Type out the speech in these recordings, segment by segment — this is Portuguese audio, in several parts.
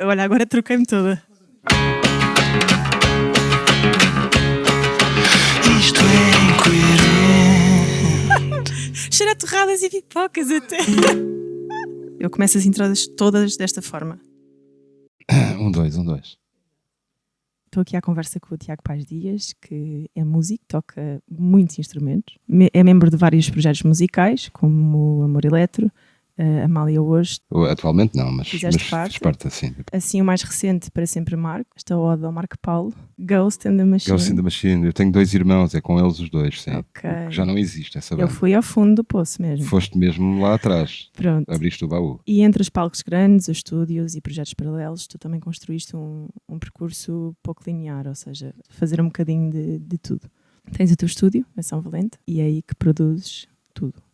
Olha, agora troquei-me toda. Isto é incoerente. Cheira a torradas e pipocas até. Eu começo as intros todas desta forma. 1, 2. Estou aqui à conversa com o Tiago Paz Dias, que é músico, toca muitos instrumentos, é membro de vários projetos musicais, como o Amor Eletro, Amália hoje. Atualmente não, mas Fizeste faz parte assim. Assim, o mais recente, Para Sempre Marco, esta ode ao Marco Paulo, Ghost in the Machine. Ghost in the Machine. Eu tenho 2 irmãos, é com eles os 2, sim. Ok. Já não existe essa banda. Eu fui ao fundo do poço mesmo. Foste mesmo lá atrás. Pronto. Abriste o baú. E entre os palcos grandes, os estúdios e projetos paralelos, tu também construíste um percurso pouco linear, ou seja, fazer um bocadinho de tudo. Tens o teu estúdio, em São Valente, e é aí que produzes tudo.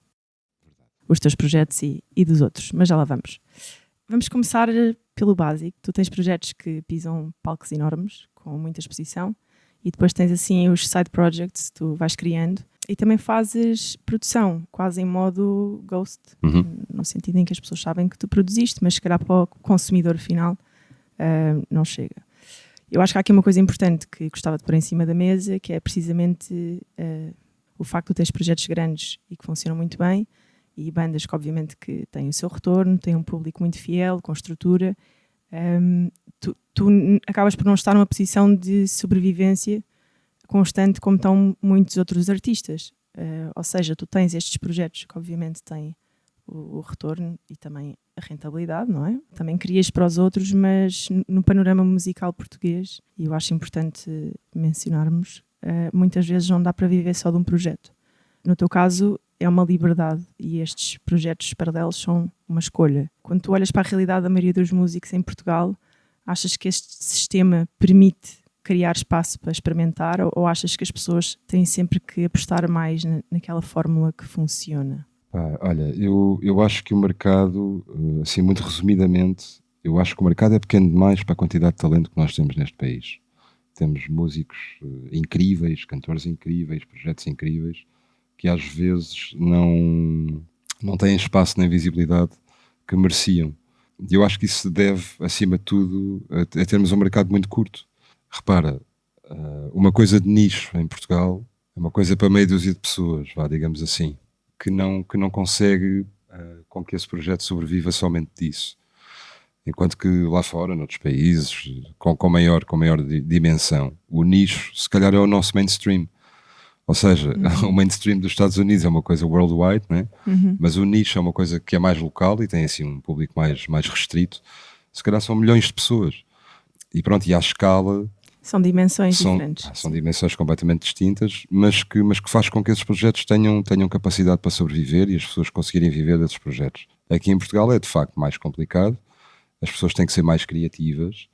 Os teus projetos e dos outros, mas já lá vamos. Vamos começar pelo básico. Tu tens projetos que pisam palcos enormes, com muita exposição, e depois tens assim os side projects que tu vais criando, e também fazes produção, quase em modo ghost, no sentido em que as pessoas sabem que tu produziste, mas se calhar para o consumidor final não chega. Eu acho que há aqui uma coisa importante que gostava de pôr em cima da mesa, que é precisamente o facto de tu teres projetos grandes e que funcionam muito bem, e bandas que obviamente que têm o seu retorno, têm um público muito fiel, com estrutura. Tu acabas por não estar numa posição de sobrevivência constante como estão muitos outros artistas. Ou seja, tu tens estes projetos que obviamente têm o retorno e também a rentabilidade, não é? Também crias para os outros, mas no panorama musical português, e eu acho importante mencionarmos, muitas vezes não dá para viver só de um projeto. No teu caso, é uma liberdade e estes projetos paralelos são uma escolha. Quando tu olhas para a realidade da maioria dos músicos em Portugal, achas que este sistema permite criar espaço para experimentar ou achas que as pessoas têm sempre que apostar mais naquela fórmula que funciona? Olha, eu acho que o mercado, assim muito resumidamente, eu acho que o mercado é pequeno demais para a quantidade de talento que nós temos neste país. Temos músicos incríveis, cantores incríveis, projetos incríveis, que às vezes não têm espaço nem visibilidade que mereciam. E eu acho que isso se deve, acima de tudo, a termos um mercado muito curto. Repara, uma coisa de nicho em Portugal é uma coisa para meia dúzia de pessoas, digamos assim, que não consegue com que esse projeto sobreviva somente disso. Enquanto que lá fora, noutros países, com maior dimensão, o nicho se calhar é o nosso mainstream. Ou seja, o mainstream dos Estados Unidos é uma coisa worldwide, né? Mas o nicho é uma coisa que é mais local e tem assim um público mais restrito. Se calhar são milhões de pessoas. E pronto, e à escala... São dimensões diferentes. São dimensões completamente distintas, mas que faz com que esses projetos tenham capacidade para sobreviver e as pessoas conseguirem viver desses projetos. Aqui em Portugal é de facto mais complicado. As pessoas têm que ser mais criativas.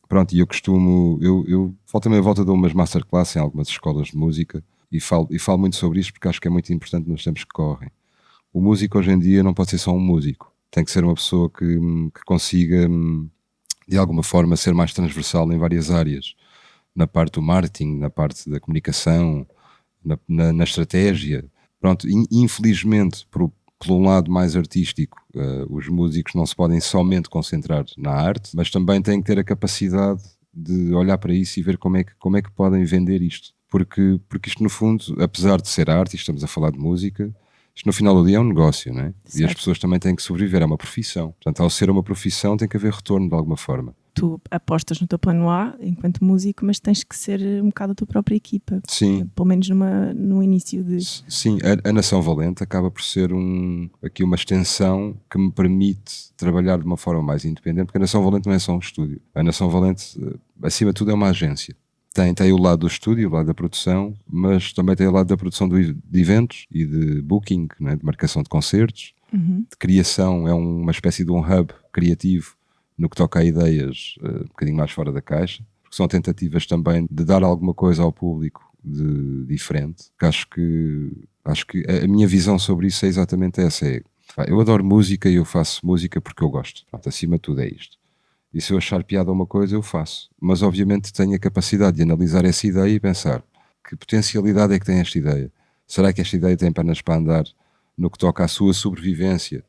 Pronto, e eu costumo, eu volta dou umas masterclass em algumas escolas de música e falo muito sobre isto porque acho que é muito importante nos tempos que correm. O músico hoje em dia não pode ser só um músico, tem que ser uma pessoa que consiga de alguma forma ser mais transversal em várias áreas, na parte do marketing, na parte da comunicação, na estratégia. Pronto, infelizmente, por um lado mais artístico, os músicos não se podem somente concentrar na arte, mas também têm que ter a capacidade de olhar para isso e ver como é que podem vender isto. Porque isto, no fundo, apesar de ser arte, e estamos a falar de música, isto no final do dia é um negócio, não é? Certo. E as pessoas também têm que sobreviver, é uma profissão. Portanto, ao ser uma profissão, tem que haver retorno de alguma forma. Tu apostas no teu plano A enquanto músico, mas tens que ser um bocado a tua própria equipa. Sim. Pelo menos no início de... Sim, a Nação Valente acaba por ser aqui uma extensão que me permite trabalhar de uma forma mais independente, porque a Nação Valente não é só um estúdio. A Nação Valente, acima de tudo, é uma agência. Tem o lado do estúdio, o lado da produção, mas também tem o lado da produção de eventos e de booking, né, de marcação de concertos, de criação, é uma espécie de um hub criativo no que toca a ideias um bocadinho mais fora da caixa, porque são tentativas também de dar alguma coisa ao público de diferente. Acho que a minha visão sobre isso é exatamente essa. Eu adoro música e eu faço música porque eu gosto. Pronto, acima de tudo é isto. E se eu achar piada a uma coisa, eu faço. Mas obviamente tenho a capacidade de analisar essa ideia e pensar que potencialidade é que tem esta ideia. Será que esta ideia tem pernas para andar no que toca à sua sobrevivência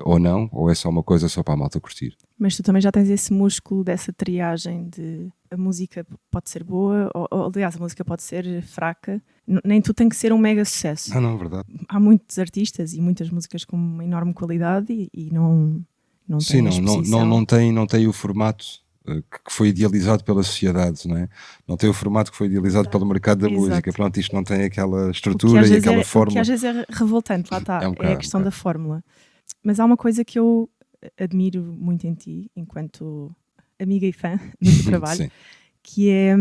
ou não, ou é só uma coisa só para a malta curtir. Mas tu também já tens esse músculo dessa triagem de a música pode ser boa, ou aliás, a música pode ser fraca. Nem tudo tem que ser um mega sucesso. Não, é verdade. Há muitos artistas e muitas músicas com uma enorme qualidade e não Sim, têm a exposição. não tem o formato que foi idealizado pela sociedade, não é? Não tem o formato que foi idealizado pelo mercado da Exato. música. Pronto, isto não tem aquela O que estrutura às e vezes aquela fórmula. O que às vezes é revoltante, lá está, É um é bocado, a questão da fórmula. Mas há uma coisa que eu admiro muito em ti, enquanto amiga e fã do teu trabalho, Sim. que é,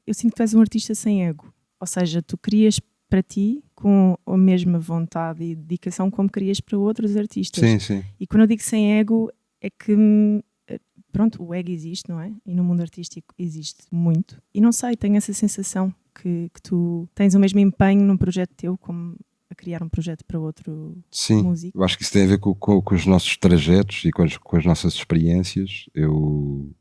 eu sinto que tu és um artista sem ego. Ou seja, tu crias para ti com a mesma vontade e dedicação como crias para outros artistas. Sim, sim. E quando eu digo sem ego, é que, pronto, o ego existe, não é? E no mundo artístico existe muito. E não sei, tenho essa sensação que tu tens o mesmo empenho num projeto teu como a criar um projeto para outro músico. Eu acho que isso tem a ver com os nossos trajetos e com as nossas experiências.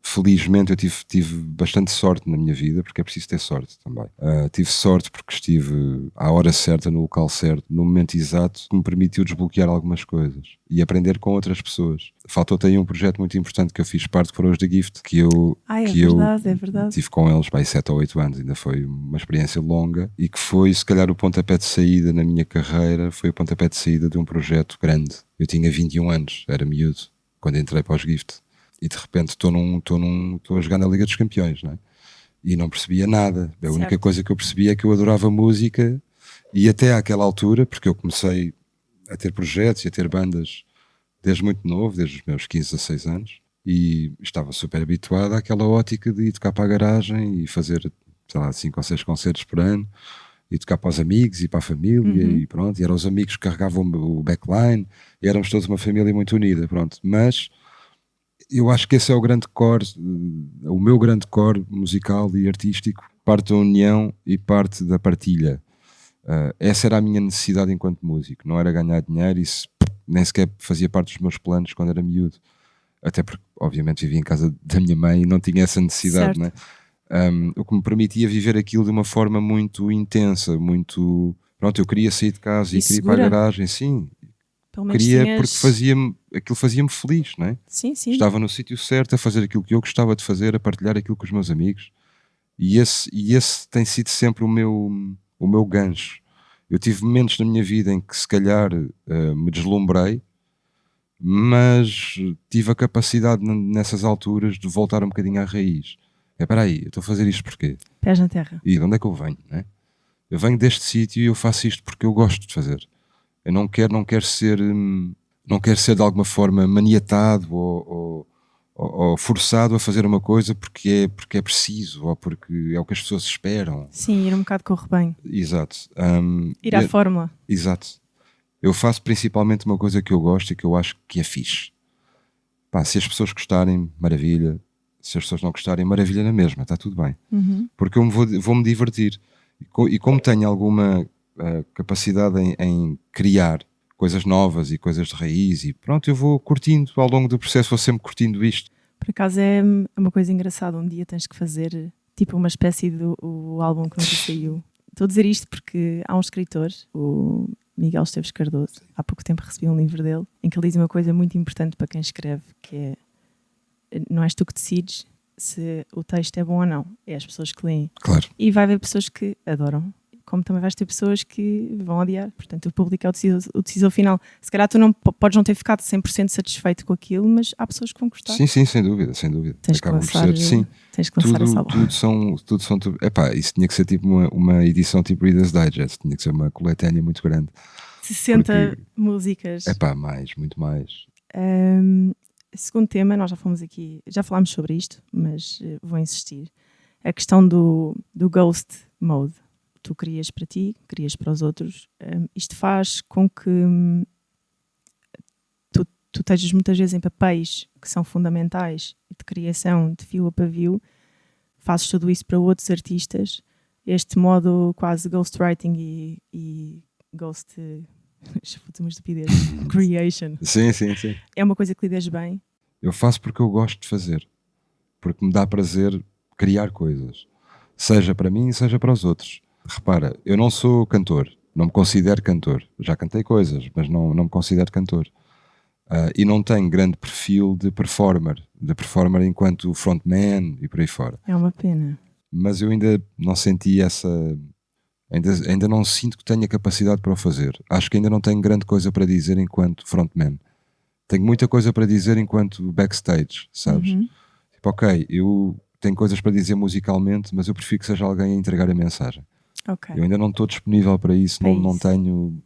Felizmente, eu tive bastante sorte na minha vida, porque é preciso ter sorte também. Tive sorte porque estive à hora certa, no local certo, no momento exato, que me permitiu desbloquear algumas coisas e aprender com outras pessoas. Faltou-te aí um projeto muito importante que eu fiz parte, que foram os The Gift, É verdade. Tive com eles para 7 ou 8 anos, ainda foi uma experiência longa e que foi, se calhar, o pontapé de saída na minha carreira, foi o pontapé de saída de um projeto grande. Eu tinha 21 anos, era miúdo, quando entrei para os Gift. E de repente estou a jogar na Liga dos Campeões, não é? E não percebia nada. A única coisa que eu percebia é que eu adorava música e até àquela altura, porque eu comecei a ter projetos e a ter bandas desde muito novo, desde os meus 15 a 16 anos, e estava super habituado àquela ótica de ir tocar para a garagem e fazer, sei lá, 5 ou 6 concertos por ano, e tocar para os amigos e para a família, e pronto, e eram os amigos que carregavam o backline, e éramos todos uma família muito unida, pronto. Mas eu acho que esse é o grande core, o meu grande core musical e artístico, parte da união e parte da partilha. Essa era a minha necessidade enquanto músico, não era ganhar dinheiro, isso nem sequer fazia parte dos meus planos quando era miúdo, até porque obviamente vivia em casa da minha mãe e não tinha essa necessidade, né? O que me permitia viver aquilo de uma forma muito intensa, muito, pronto, eu queria sair de casa e queria ir para a garagem, sim, queria, porque aquilo fazia-me feliz, não é? Sim. Estava no sítio certo a fazer aquilo que eu gostava de fazer, a partilhar aquilo com os meus amigos, e esse tem sido sempre o meu gancho. Eu tive momentos na minha vida em que se calhar me deslumbrei, mas tive a capacidade nessas alturas de voltar um bocadinho à raiz. Espera aí, eu estou a fazer isto porquê? Pés na terra. E de onde é que eu venho? Né? Eu venho deste sítio e eu faço isto porque eu gosto de fazer. Eu não quero ser de alguma forma maniatado ou forçado a fazer uma coisa porque é preciso ou porque é o que as pessoas esperam. Sim, ir um bocado com o rebanho. Exato. Ir à fórmula. Exato. Eu faço principalmente uma coisa que eu gosto e que eu acho que é fixe. Pá, se as pessoas gostarem, maravilha. Se as pessoas não gostarem, maravilha na mesma, está tudo bem. Porque eu vou-me divertir. E como tenho alguma capacidade em criar coisas novas e coisas de raiz, e pronto, eu vou curtindo ao longo do processo, vou sempre curtindo isto. Por acaso é uma coisa engraçada, um dia tens que fazer tipo uma espécie do álbum que nunca saiu. Estou a dizer isto porque há um escritor, o Miguel Esteves Cardoso, há pouco tempo recebi um livro dele, em que ele diz uma coisa muito importante para quem escreve, que é: não és tu que decides se o texto é bom ou não, é as pessoas que leem. Claro. E vai haver pessoas que adoram, como também vais ter pessoas que vão odiar. Portanto, o público é o decisor final. Se calhar tu podes não ter ficado 100% satisfeito com aquilo, mas há pessoas que vão gostar. Sim, sem dúvida. Tens que lançar essa álbum. Epá, isso tinha que ser tipo uma edição tipo Reader's Digest, tinha que ser uma coletânea muito grande. 60 músicas. Epá, muito mais. Segundo tema, nós já falámos sobre isto, mas vou insistir. A questão do Ghost Mode. Tu crias para ti, crias para os outros. Isto faz com que tu estejas muitas vezes em papéis que são fundamentais de criação de fio a pavio, fazes tudo isso para outros artistas. Este modo quase ghostwriting e ghost... uma estupidez. Creation. Sim. É uma coisa que lidas bem? Eu faço porque eu gosto de fazer. Porque me dá prazer criar coisas. Seja para mim, seja para os outros. Repara, eu não sou cantor. Não me considero cantor. Já cantei coisas, mas não me considero cantor. E não tenho grande perfil de performer enquanto frontman e por aí fora. É uma pena. Mas eu ainda não senti ainda não sinto que tenha capacidade para o fazer. Acho que ainda não tenho grande coisa para dizer enquanto frontman. Tenho muita coisa para dizer enquanto backstage, sabes? Uhum. Tipo, ok, eu tenho coisas para dizer musicalmente, mas eu prefiro que seja alguém a entregar a mensagem. Ok. Eu ainda não estou disponível para isso, Para não isso. tenho...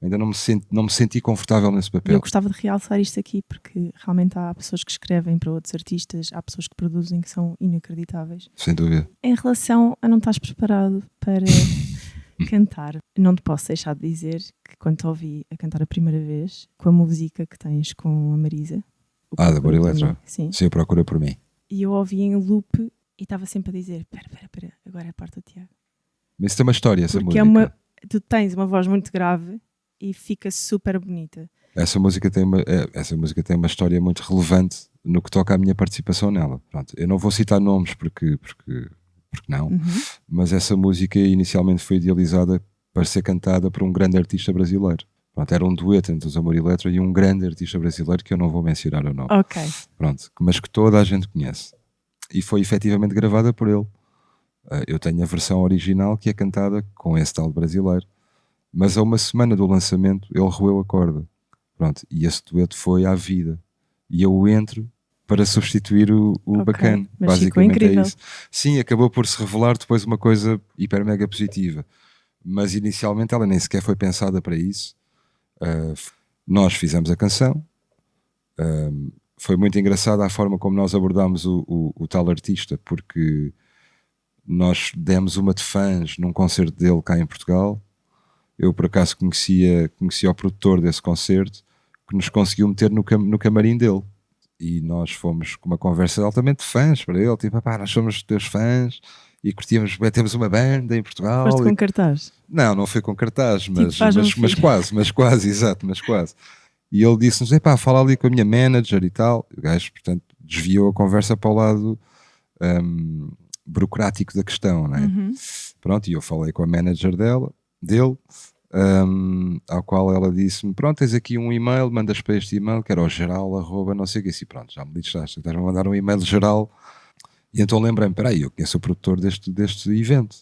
Ainda não me senti confortável nesse E papel. eu gostava de realçar isto aqui, porque realmente há pessoas que escrevem para outros artistas, há pessoas que produzem que são inacreditáveis. Sem dúvida. Em relação a não estás preparado para cantar, não te posso deixar de dizer que quando te ouvi a cantar a primeira vez, com a música que tens com a Marisa... Da Procura Bora por Eletro. Mim, sim. Sim, procura por mim. E eu ouvi em loop e estava sempre a dizer, espera, agora é a parte do Tiago. Mas isso tem uma história, essa Porque música. tu tens uma voz muito grave e fica super bonita. Essa música tem uma história muito relevante no que toca à minha participação nela. Pronto, eu não vou citar nomes porque não, Uhum. mas essa música inicialmente foi idealizada para ser cantada por um grande artista brasileiro. Pronto, era um dueto entre os Amor Eletro e um grande artista brasileiro que eu não vou mencionar o nome. Ok. Pronto, mas que toda a gente conhece. E foi efetivamente gravada por ele. Eu tenho a versão original que é cantada com esse tal brasileiro. Mas a uma semana do lançamento ele roeu a corda. Pronto, e esse dueto foi à vida. E eu entro para substituir o Ok, bacana. mas ficou Basicamente é incrível. isso. Sim, acabou por se revelar depois uma coisa hiper mega positiva. Mas inicialmente ela nem sequer foi pensada para isso. Nós fizemos a canção. Foi muito engraçada a forma como nós abordámos o tal artista, porque nós demos uma de fãs num concerto dele cá em Portugal. Eu por acaso conhecia o produtor desse concerto, que nos conseguiu meter no camarim dele, e nós fomos com uma conversa altamente de fãs para ele, tipo, pá, nós somos teus fãs e curtíamos, temos uma banda em Portugal. Foste com cartaz. Não foi com cartaz, Tipo, faz-me um mas quase, exato, mas quase. E ele disse-nos, epá, fala ali com a minha manager e tal. O gajo, portanto, desviou a conversa para o lado burocrático da questão, não é? Uhum. Pronto, e eu falei com a manager dele, ao qual ela disse-me, pronto, tens aqui um e-mail, mandas para este e-mail, que era o geral, @ não sei o que, e pronto, já me lixaste, estás-me a mandar um e-mail geral. E então lembrei-me, peraí, eu conheço o produtor deste evento,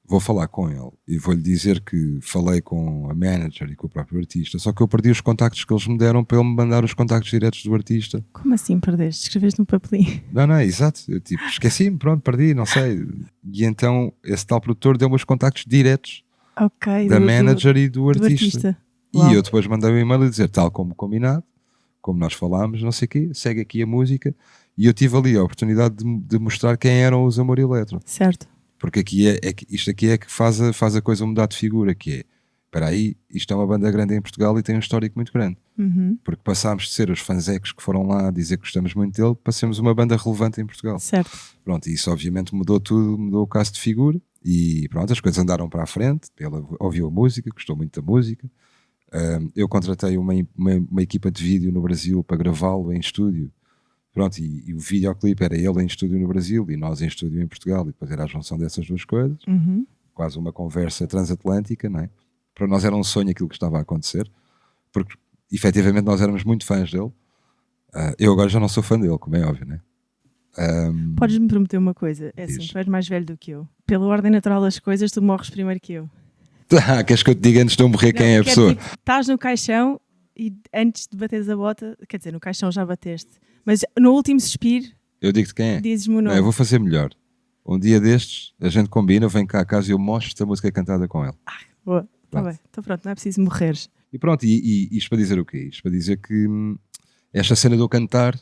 vou falar com ele e vou-lhe dizer que falei com a manager e com o próprio artista, só que eu perdi os contactos que eles me deram para ele me mandar os contactos diretos do artista. Como assim perdeste? Escreveste no papelinho? Não, exato, eu tipo, esqueci-me, pronto, perdi, não sei. E então esse tal produtor deu-me os contactos diretos da manager e do artista. E eu depois mandei um e-mail a dizer, tal como combinado, como nós falámos, não sei o quê, segue aqui a música. E eu tive ali a oportunidade de mostrar quem eram os Amor Eletro. Certo. Porque aqui isto aqui é que faz a coisa mudar de figura, que é, espera aí, isto é uma banda grande em Portugal e tem um histórico muito grande. Uhum. Porque passámos de ser os fanzecos que foram lá dizer que gostamos muito dele, para sermos uma banda relevante em Portugal. Certo. Pronto, e isso obviamente mudou tudo, mudou o caso de figura, e pronto, as coisas andaram para a frente. Ele ouviu a música, gostou muito da música. Eu contratei uma equipa de vídeo no Brasil para gravá-lo em estúdio. Pronto, e o videoclipe era ele em estúdio no Brasil e nós em estúdio em Portugal, e depois era a junção dessas duas coisas. Uhum. Quase uma conversa transatlântica, não é? Para nós era um sonho aquilo que estava a acontecer, porque efetivamente nós éramos muito fãs dele. Eu agora já não sou fã dele, como é óbvio, não é? Podes-me prometer uma coisa, é assim, Diz. tu és mais velho do que eu. Pela ordem natural das coisas, tu morres primeiro que eu. Queres que eu te diga antes de eu morrer quem é a pessoa? Tipo, estás no caixão e antes de bateres a bota, quer dizer, no caixão já bateste, mas no último suspiro, Eu digo-te quem é. dizes-me o Não, nome. eu vou fazer melhor. Um dia destes, a gente combina, eu venho cá a casa e eu mostro-te a música cantada com ele. Boa, está Pronto. bem, então pronto, não é preciso morreres. E pronto, e isto para dizer o quê? Isto para dizer que esta cena do cantar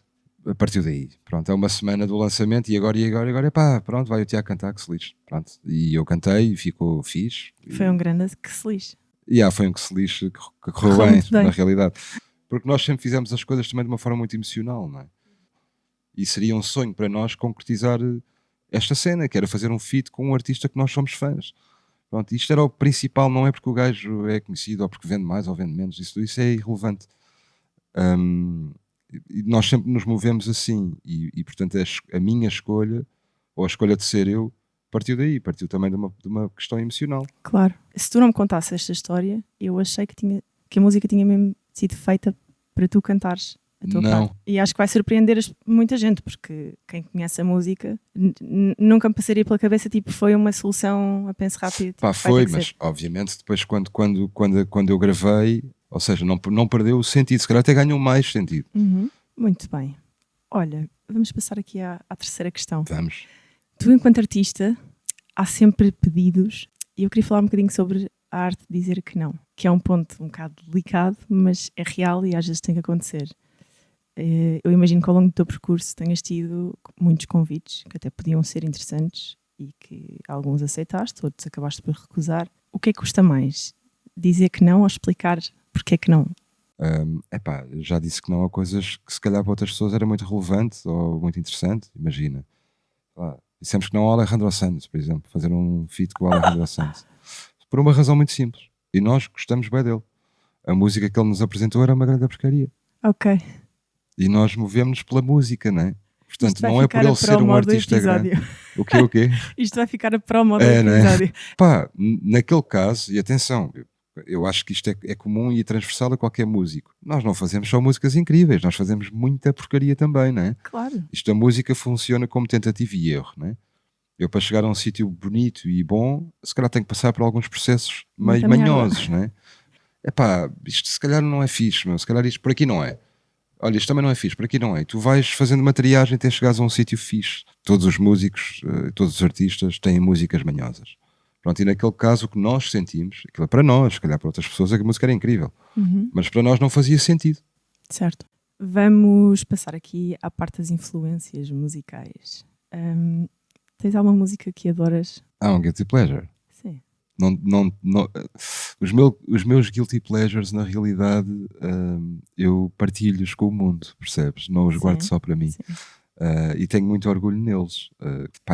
partiu daí. Pronto, é uma semana do lançamento e agora, pá, pronto, vai o Tiago cantar, que se lixe. Pronto, e eu cantei e ficou fixe. Foi um grande que se lixe. Foi um que se lixe, que correu Correu bem, muito bem. na realidade. Porque nós sempre fizemos as coisas também de uma forma muito emocional, não é? E seria um sonho para nós concretizar esta cena, que era fazer um feat com um artista que nós somos fãs. Pronto, isto era o principal, não é porque o gajo é conhecido ou porque vende mais ou vende menos, isso é irrelevante. E nós sempre nos movemos assim, e portanto a minha escolha, ou a escolha de ser eu, partiu daí, partiu também de uma questão emocional. Claro. Se tu não me contasses esta história, eu achei que a música tinha mesmo sido feita para tu cantares a tua Não. parte. E acho que vai surpreender muita gente, porque quem conhece a música nunca me passaria pela cabeça, tipo, foi uma solução a penso rápido. Tipo, Pá, vai foi, ter que mas ser. obviamente depois quando eu gravei, ou seja, não perdeu o sentido, se calhar até ganhou mais sentido. Muito bem. Olha, vamos passar aqui à terceira questão. Vamos. Tu, enquanto artista, há sempre pedidos, e eu queria falar um bocadinho sobre a arte de dizer que não, que é um ponto um bocado delicado, mas é real e às vezes tem que acontecer. Eu imagino que ao longo do teu percurso tenhas tido muitos convites que até podiam ser interessantes e que alguns aceitaste, outros acabaste por recusar. O que é que custa mais? Dizer que não ou explicar porque é que não? Eu já disse que não a coisas que se calhar para outras pessoas era muito relevante ou muito interessante. Imagina, dissemos que não ao Alejandro Sanz, por exemplo, fazer um feat com o Alejandro Sanz, por uma razão muito simples, e nós gostamos bem dele. A música que ele nos apresentou era uma grande porcaria Ok. e nós movemos-nos pela música, não é? Portanto, Isto vai não é por ficar a ele ser um promo do artista grande. episódio. O quê? Isto vai ficar a promo do É, não é? episódio. Pá, naquele caso, e atenção, eu acho que isto é comum e transversal a qualquer músico. Nós não fazemos só músicas incríveis, nós fazemos muita porcaria também, não é? Claro. Isto, a música funciona como tentativa e erro, não é? Eu, para chegar a um sítio bonito e bom, se calhar tenho que passar por alguns processos meio Muita merda. manhosos, não é? Epá, isto se calhar não é fixe, meu. Se calhar isto por aqui não é. Olha, isto também não é fixe, por aqui não é. E tu vais fazendo uma triagem até chegares a um sítio fixe. Todos os músicos, todos os artistas têm músicas manhosas. Pronto, e naquele caso o que nós sentimos, aquilo é para nós, se calhar para outras pessoas, é que a música era incrível. Mas para nós não fazia sentido. Certo. Vamos passar aqui à parte das influências musicais. Tens alguma música que adoras? Um guilty pleasure. Sim. Os meus guilty pleasures, na realidade, eu partilho-os com o mundo, percebes? Não os guardo só para mim. E tenho muito orgulho neles.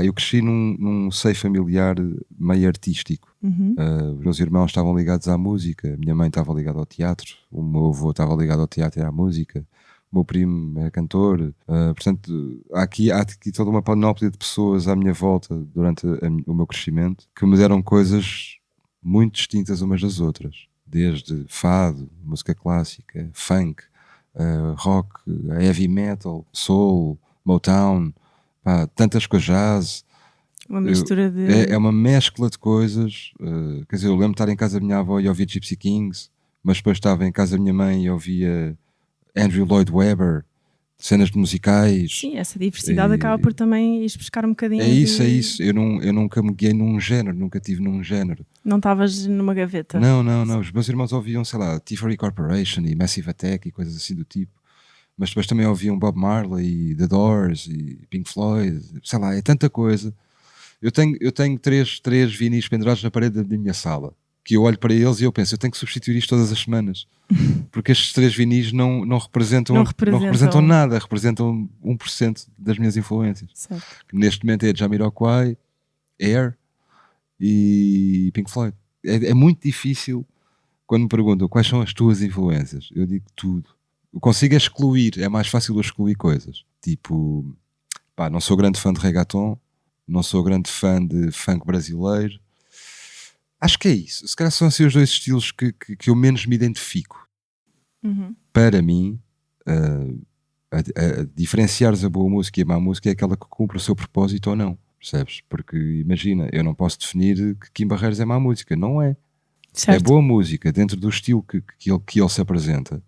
Eu cresci num seio familiar meio artístico. Os meus irmãos estavam ligados à música, a minha mãe estava ligada ao teatro, o meu avô estava ligado ao teatro e à música, o meu primo é cantor. Portanto, há aqui toda uma panóplia de pessoas à minha volta durante o meu crescimento que me deram coisas muito distintas umas das outras, desde fado, música clássica, funk, rock, heavy metal, soul, Motown, tantas coisas, jazz. Uma mistura de... É uma mescla de coisas. Quer dizer, eu lembro de estar em casa da minha avó e ouvia Gypsy Kings, mas depois estava em casa da minha mãe e ouvia Andrew Lloyd Webber, cenas de musicais. Sim, essa diversidade acaba por também ir buscar um bocadinho. É isso. Eu nunca me guiei num género, nunca tive num género. Não estavas numa gaveta? Não. Os meus irmãos ouviam, sei lá, T4 Corporation e Massive Attack e coisas assim do tipo. Mas depois também ouviam Bob Marley, The Doors e Pink Floyd, sei lá, é tanta coisa. Eu tenho três vinis pendurados na parede da minha sala, que eu olho para eles e eu penso, eu tenho que substituir isto todas as semanas, porque estes 3 vinis não representam nada, representam 1% das minhas influências. Certo. Que neste momento é Jamiroquai, Air e Pink Floyd. É muito difícil quando me perguntam quais são as tuas influências, eu digo tudo. Eu consigo excluir, é mais fácil eu excluir coisas. Tipo, não sou grande fã de reggaeton, não sou grande fã de funk brasileiro. Acho que é isso. Se calhar são assim os 2 estilos que eu menos me identifico. Para mim, a diferenciares a boa música e a má música é aquela que cumpre o seu propósito ou não. Percebes? Porque imagina, eu não posso definir que Kim Barreiros é má música. Não é. Certo. É boa música dentro do estilo que ele se apresenta.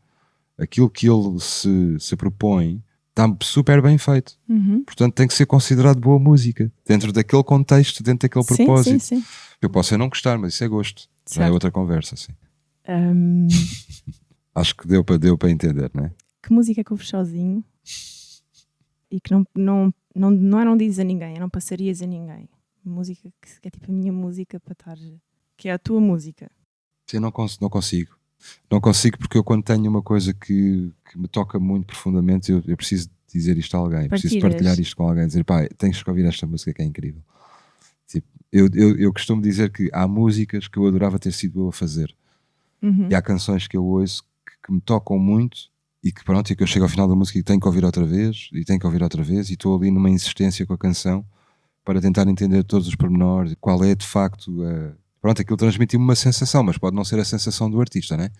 Aquilo que ele se propõe está super bem feito. Portanto tem que ser considerado boa música dentro daquele contexto, dentro daquele propósito. Sim. Eu posso não gostar, mas isso é gosto. Já é outra conversa, sim. Acho que deu para entender, não é? Que música é que ouves sozinho e que não dizes a ninguém, não passarias a ninguém? Música que é tipo a minha música para estar, que é a tua música. Sim, não consigo. Não consigo, porque eu, quando tenho uma coisa que me toca muito profundamente, eu preciso dizer isto a alguém. Preciso partilhar isto com alguém, dizer, tens que ouvir esta música que é incrível. Tipo, eu costumo dizer que há músicas que eu adorava ter sido eu a fazer. E há canções que eu ouço que me tocam muito e que eu chego ao final da música e tenho que ouvir outra vez e estou ali numa insistência com a canção para tentar entender todos os pormenores, qual é de facto aquilo transmitiu-me uma sensação, mas pode não ser a sensação do artista, não é?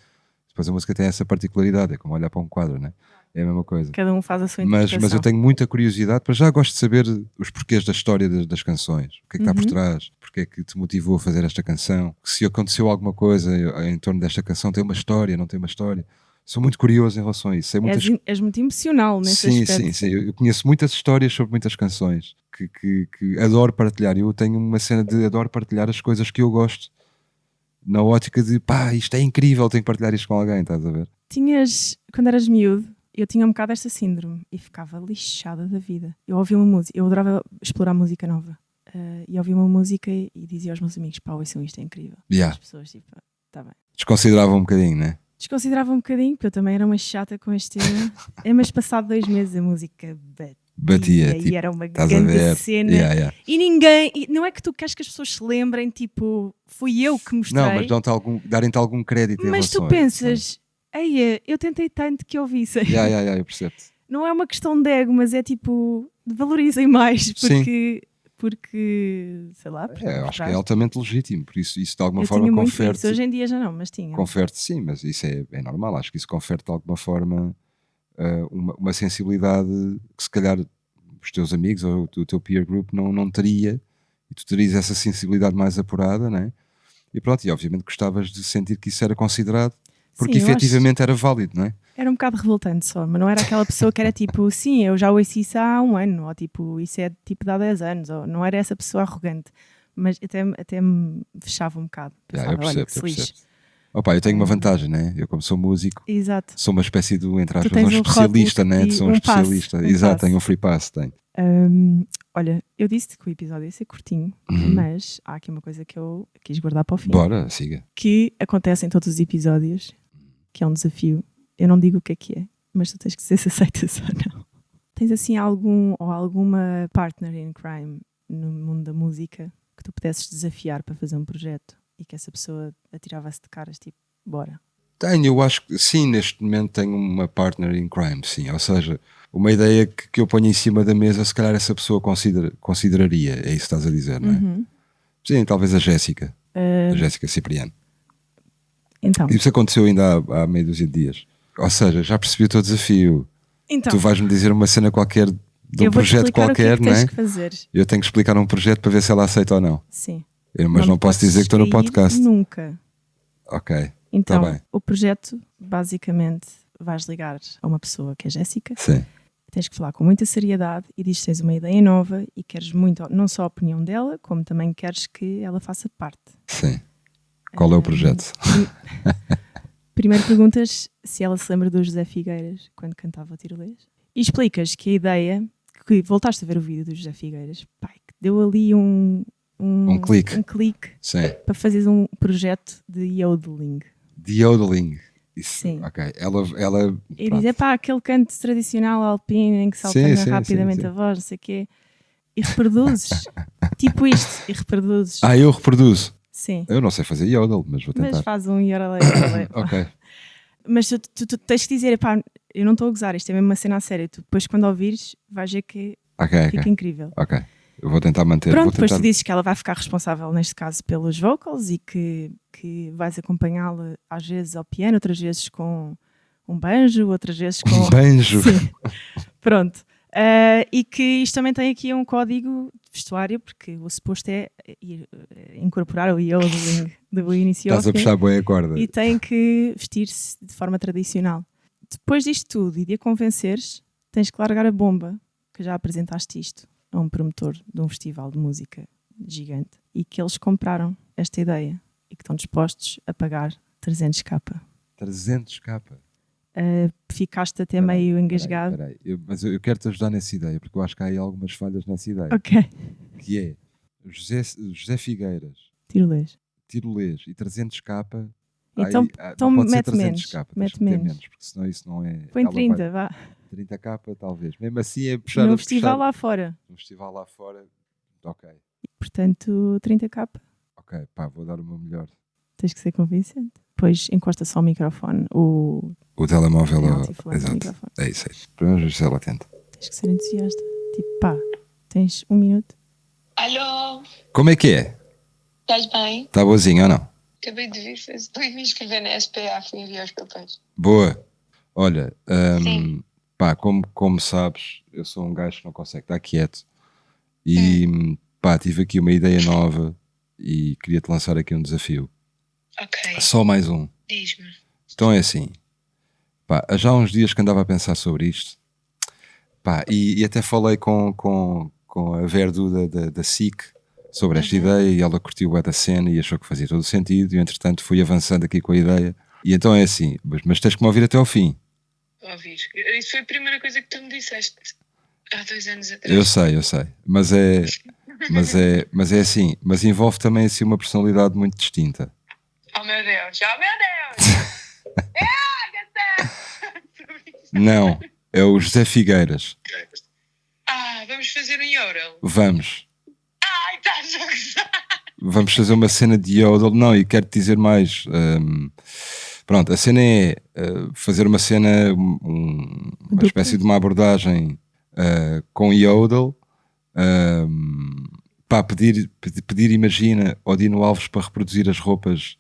Depois a música tem essa particularidade, é como olhar para um quadro, né? É a mesma coisa. Cada um faz a sua Mas interpretação. eu tenho muita curiosidade, para já gosto de saber os porquês da história das canções, o que é que está por trás, porque é que te motivou a fazer esta canção, se aconteceu alguma coisa em torno desta canção, tem uma história, não tem uma história. Sou muito curioso em relação a isso. Sei muitas... És muito emocional nesse aspecto. Sim. Eu conheço muitas histórias sobre muitas canções que adoro partilhar. Eu tenho uma cena de adoro partilhar as coisas que eu gosto, na ótica de pá, isto é incrível, tenho que partilhar isto com alguém, estás a ver? Quando eras miúdo, eu tinha um bocado esta síndrome e ficava lixada da vida. Eu ouvia uma música, eu adorava explorar música nova. E ouvia uma música e dizia aos meus amigos, pá, ouçam, isto é incrível. Yeah. As pessoas, tipo, tá bem. Desconsiderava um bocadinho, né? Desconsiderava um bocadinho, porque eu também era uma chata com este tema. Mas passado 2 meses a música batia tipo, e era uma estás a grande ver? cena. Yeah. E ninguém, não é que tu queres que as pessoas se lembrem, tipo, fui eu que mostrei. Não, mas darem-te algum crédito em Mas relação tu a isso, pensas, ei, eu tentei tanto que ouvissem. Yeah, eu percebo-te. Não é uma questão de ego, mas é tipo, valorizem mais, porque sei lá. Eu acho que é altamente legítimo, por isso de alguma eu forma tinha muito confere. isso. Hoje em dia já não, mas tinha. Confere-te, sim, mas isso é normal. Acho que isso confere de alguma forma uma sensibilidade que se calhar os teus amigos ou o teu peer group não teria, e tu terias essa sensibilidade mais apurada, né? E pronto, e obviamente gostavas de sentir que isso era considerado, porque sim, efetivamente era válido, não é? Era um bocado revoltante só, mas não era aquela pessoa que era tipo, sim, eu já ouço isso há 1 ano, ou tipo, isso é tipo de há 10 anos, ou não era essa pessoa arrogante, mas até me fechava um bocado. Pensava, Eu percebo, olha, que se lixe. Opa, eu tenho uma vantagem, né? Eu como sou músico, Exato. sou uma espécie de, entre aspas, tens um especialista, né? Sou um especialista. Passe, Exato, tenho um free pass, tenho. Olha, eu disse que o episódio ia ser curtinho, mas há aqui uma coisa que eu quis guardar para o fim. Bora, siga. Que acontece em todos os episódios, que é um desafio. Eu não digo o que é, mas tu tens que dizer se aceitas ou não. Tens assim alguma partner in crime no mundo da música que tu pudesses desafiar para fazer um projeto e que essa pessoa atirava-se de caras, tipo, bora? Tenho, eu acho que sim, neste momento tenho uma partner in crime, sim. Ou seja, uma ideia que eu ponho em cima da mesa, se calhar essa pessoa consideraria, é isso que estás a dizer, não é? Sim, talvez a Jéssica. A Jéssica Cipriano. Então. Isso aconteceu ainda há meia dúzia de dias. Ou seja, já percebi o teu desafio. Então, tu vais-me dizer uma cena qualquer de um projeto qualquer, não é? Eu tenho que explicar um projeto para ver se ela aceita ou não. Sim. Mas não posso dizer que estou no podcast. Nunca. Ok. Então, tá bem. O projeto, basicamente, vais ligar a uma pessoa que é Jéssica. Sim. Tens que falar com muita seriedade e dizes que tens uma ideia nova e queres muito, não só a opinião dela, como também queres que ela faça parte. Sim. Qual é o projeto? Primeiro perguntas se ela se lembra do José Figueiras quando cantava o tirolês e explicas que a ideia, que voltaste a ver o vídeo do José Figueiras, pai, que deu ali um clique Sim. para fazeres um projeto de yodeling. De yodeling. Isso, sim. Ok. Ela e dizer, pá, aquele canto tradicional alpino em que saltando rapidamente a voz, não sei o quê, e reproduzes. Tipo isto, e reproduzes. Eu reproduzo. Sim. Eu não sei fazer yodel, mas vou tentar. Mas faz um yorolé. Ok. Mas tu tens que dizer, pá, eu não estou a gozar, isto é mesmo uma cena a sério. Tu depois quando ouvires vais ver que fica incrível. Ok. Eu vou tentar manter. Pronto, depois tu dizes que ela vai ficar responsável, neste caso, pelos vocals e que vais acompanhá-la às vezes ao piano, outras vezes com um banjo, outras vezes com... Um banjo? Sim. Pronto. E que isto também tem aqui um código de vestuário, porque o suposto é incorporar o yodeling do início ao fim. Estás a puxar bem a corda. E tem que vestir-se de forma tradicional. Depois disto tudo e de a convenceres, tens que largar a bomba, que já apresentaste isto a um promotor de um festival de música gigante e que eles compraram esta ideia e que estão dispostos a pagar 300k. 300k? Ficaste até meio engasgado. Peraí. Mas eu quero-te ajudar nessa ideia, porque eu acho que há aí algumas falhas nessa ideia. Ok. Que é José Figueiras, tirolês e 300k. Então pode ser mete 300k, menos. Mete menos. porque senão isso não é... Põe 30, vá. 30k talvez. Mesmo assim é puxar... No festival lá fora. No festival lá fora, ok. Portanto, 30k. Ok, pá, vou dar o meu melhor. Tens que ser convincente. Depois encosta só o microfone. O telemóvel. Exato. É isso aí. Primeiro já ela atenta. Tens que ser entusiasta. Tipo, pá, tens 1 minuto. Alô? Como é que é? Estás bem? Está boazinha ou não? Acabei de vir, fui me inscrever na SPA, fui enviar os papéis. Boa. Olha, Sim. pá, como sabes, eu sou um gajo que não consegue estar quieto e pá, tive aqui uma ideia nova e queria-te lançar aqui um desafio. Ok, Só mais um. diz-me. Então é assim, pá, há já uns dias que andava a pensar sobre isto, pá, e até falei com a Verdu da SIC sobre esta ideia e ela curtiu bué da cena e achou que fazia todo o sentido e entretanto fui avançando aqui com a ideia e então é assim, mas tens que me ouvir até ao fim. Ouvir. Isso foi a primeira coisa que tu me disseste há 2 anos atrás. Eu sei, mas é assim, mas envolve também assim uma personalidade muito distinta. Oh meu Deus, oh meu Deus! Não, é o José Figueiras. Vamos fazer um yodel. Vamos. Ai, estás a gozar! Vamos fazer uma cena de yodel. Não, e quero-te dizer mais. Pronto, a cena é fazer uma cena, uma espécie de uma abordagem com yodel. Pá, pedir, imagina, ao Dino Alves para reproduzir as roupas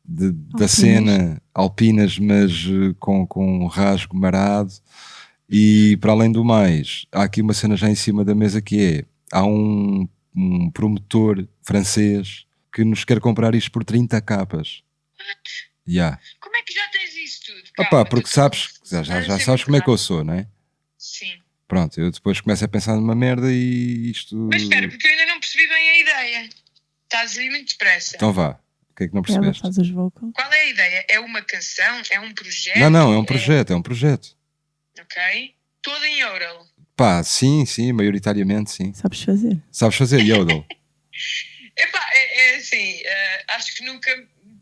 da cena alpinas, mas com um rasgo marado. E para além do mais, há aqui uma cena já em cima da mesa que é: há um promotor francês que nos quer comprar isto por 30 capas. Yeah. Como é que já tens isso tudo? Calma, porque sabes, já sabes como é que eu sou, não é? Sim. Pronto, eu depois começo a pensar numa merda e isto... Mas espera, porque eu ainda não percebi bem a ideia. Estás aí muito depressa. Então vá, o que é que não percebeste? Ela faz os vocals. Qual é a ideia? É uma canção? É um projeto? Não, é um projeto. Ok. Todo em yodel. Pá, sim, maioritariamente sim. Sabes fazer? Sabes fazer yodel? Epá, é assim, acho que nunca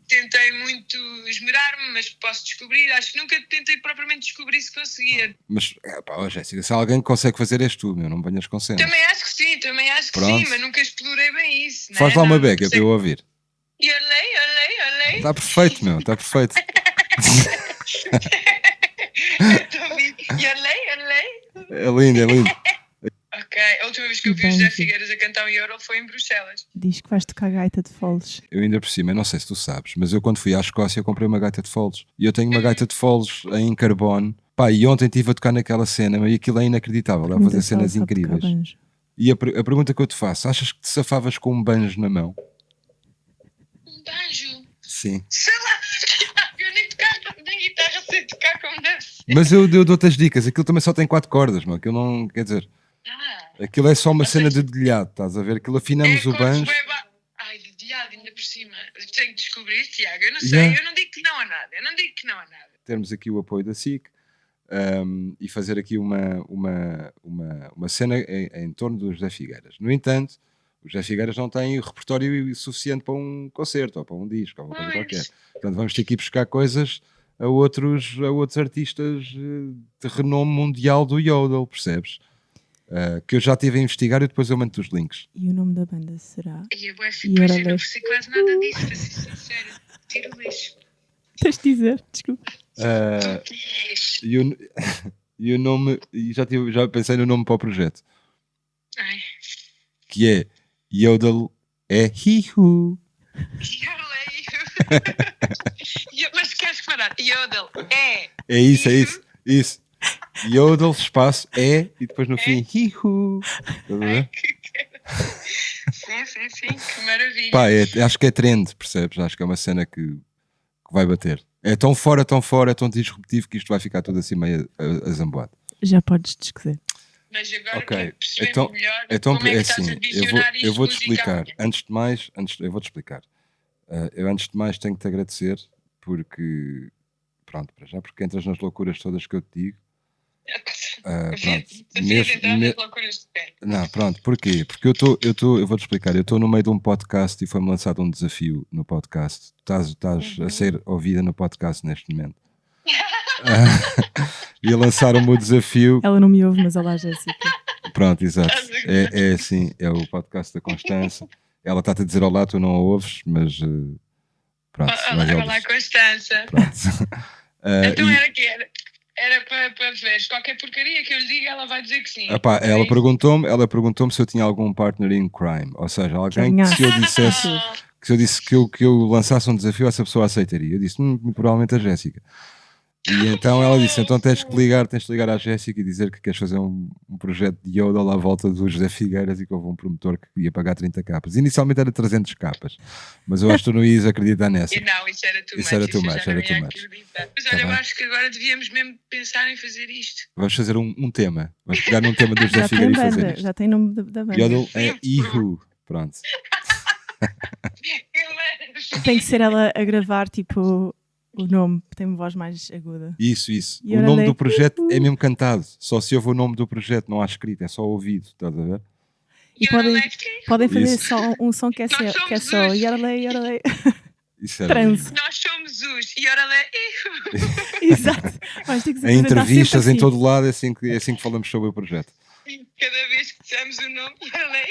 tentei muito esmerar-me, mas posso descobrir. Acho que nunca tentei propriamente descobrir se conseguia. Mas, pá, Jéssica, se há alguém que consegue fazer és tu, meu, não me venhas com cenas. Também acho que sim, mas nunca explorei bem isso. Faz lá uma beca para eu ouvir. Olhei. Está perfeito, meu, está perfeito. É lindo. Ok, a última vez que eu vi o José Figueiras a cantar um yodel foi em Bruxelas. Diz que vais tocar gaita de foles. Eu ainda por cima, eu não sei se tu sabes, mas eu quando fui à Escócia comprei uma gaita de foles. E eu tenho uma gaita de foles em carbono. Pá, e ontem estive a tocar naquela cena, e aquilo é inacreditável, dá a fazer cenas incríveis. E a pergunta que eu te faço, achas que te safavas com um banjo na mão? Um banjo? Sim. Sei lá, eu nem tocava na guitarra sem tocar como deve ser. Mas eu dou-te as dicas, aquilo também só tem 4 cordas, meu. Aquilo não, quer dizer, aquilo é só uma cena de dedilhado, estás a ver? Aquilo afinamos o banjo. Ai, dedilhado ainda por cima. Tenho que descobrir, Tiago, eu não sei, eu não digo que não há nada, Termos aqui o apoio da SIC. E fazer aqui uma cena em torno do José Figueiras. No entanto, o José Figueiras não tem repertório suficiente para um concerto ou para um disco ou uma coisa qualquer. Portanto, vamos ter que ir buscar coisas a outros artistas de renome mundial do yodel, percebes? Que eu já estive a investigar e depois eu mando os links. E o nome da banda será? Eu não percebi quase nada disso, para ser sincero. Tiro o lixo. Tens de dizer, desculpa. E o nome, e já pensei no nome para o projeto. Ai. Que é Yodel é Hihu. Yodel é Hihu. Mas queres parar? Yodel é. É isso. Yodel, espaço, é, e depois no fim, Hihu. Sim, que maravilha. Pá, acho que é trend, percebes? Acho que é uma cena que vai bater. É tão fora, é tão disruptivo que isto vai ficar tudo assim meio azamboado. Já podes descrever. Mas agora quero perceber melhor como é que estás a visionar isto. Eu vou-te explicar. Antes de mais, eu vou-te explicar. Eu antes de mais tenho que te agradecer porque, pronto, para já, porque entras nas loucuras todas que eu te digo. Não, pronto, porquê? Porque eu vou-te explicar, eu estou no meio de um podcast e foi-me lançado um desafio no podcast. Estás a ser ouvida no podcast neste momento. E lançaram-me o desafio. Ela não me ouve, mas olá, Jéssica. Pronto, exato. É assim, é o podcast da Constança. Ela está-te a dizer olá, tu não a ouves, mas pronto. Olá, Constança. Então era para ver qualquer porcaria que eu lhe diga, ela vai dizer que sim. Ela perguntou-me se eu tinha algum partner in crime, ou seja, alguém que se eu dissesse que se eu disse que eu lançasse um desafio, essa pessoa aceitaria. Eu disse, muito provavelmente a Jéssica. E então ela disse, então tens de ligar à Jéssica e dizer que queres fazer um projeto de Yodel à volta do José Figueiras e que houve um promotor que ia pagar 30 capas. Inicialmente era 300 capas, mas eu acho que tu não ias acreditar nessa. Não, isso era too much. Mas olha, eu acho que agora devíamos mesmo pensar em fazer isto. Vamos fazer um tema. Vamos pegar num tema do José Figueiras e fazer isto. Já tem nome da banda. Yodel é Ihu. Pronto. Tem que ser ela a gravar, tipo... O nome tem uma voz mais aguda. Isso. O nome do projeto é mesmo cantado. Só se ouve o nome do projeto, não há escrito, é só ouvido. Estás a ver? E podem fazer só um som que é só Yorley. Isso era Transe. Nós somos os Yorley. Exato. Em entrevistas, em todo lado, é assim que falamos sobre o projeto. Cada vez que dissemos o nome Yorley.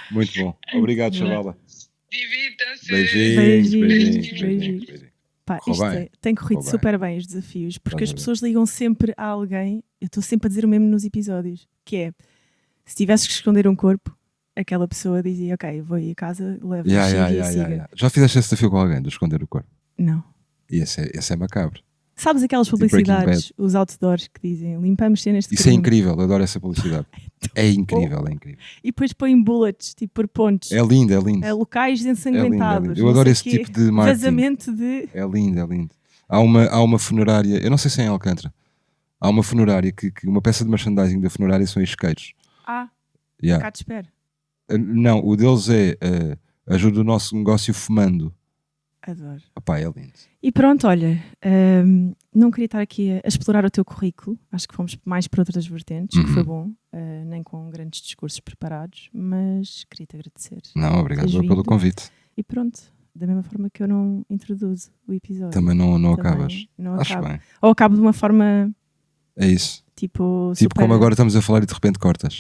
Muito bom. Obrigado, chavala. Divirtam-se. Beijinhos. Pá, tem corrido super bem os desafios, porque as pessoas ligam sempre a alguém. Eu estou sempre a dizer o mesmo nos episódios, que é, se tivesses que esconder um corpo, aquela pessoa dizia, ok, vou ir a casa, levo e siga. Já fizeste esse desafio com alguém, de esconder o corpo? Não. E esse é macabro. Sabes aquelas publicidades, os outdoors que dizem, limpamos cenas de Isso crime. é incrível, eu adoro essa publicidade. É incrível. E depois põem bullets, tipo por pontos. É lindo. Locais ensanguentados. É lindo. Eu adoro esse tipo de marketing. Vazamento de... É lindo. Há uma funerária, eu não sei se é em Alcântara, há uma funerária que uma peça de merchandising da funerária são isqueiros. Cá te espero. Não, o deles é ajuda o nosso negócio fumando. Adoro. Opá, é lindo. E pronto, olha, não queria estar aqui a explorar o teu currículo, acho que fomos mais para outras vertentes, que foi bom, nem com grandes discursos preparados, mas queria-te agradecer. Não, obrigado pelo convite. E pronto, da mesma forma que eu não introduzo o episódio. Também não acabas. Não acho acabo. bem. Ou acabo de uma forma... É isso. Tipo como agora estamos a falar e de repente cortas.